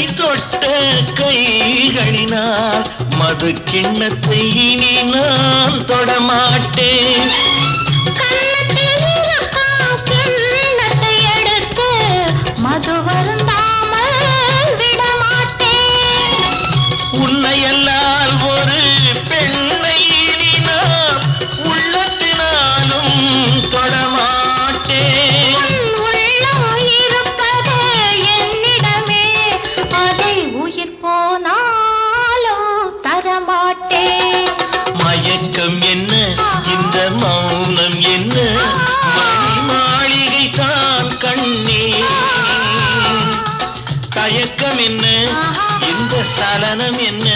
உன்னை தொட்ட கைகளினால் மது கிண்ணத்தை இனி நான் தொடமாட்டேன். கிண்ணத்தை எடுத்து மது வருந்தாமல் விடமாட்டேன். உன்னையல்லால் ஒரு பெண்ணை இனி நான் உள்ளத்தினாலும் தொடமாட்டேன். உள்ளம் இருப்பது என்னிடமே, அதை உயிர் போனாலும் தரமாட்டேன். மயக்கம் என்ன, இந்த மௌனம் என்ன, மணி மாளிகை தான் கண்ணே. தயக்கம் என்ன, இந்த சலனம் என்ன,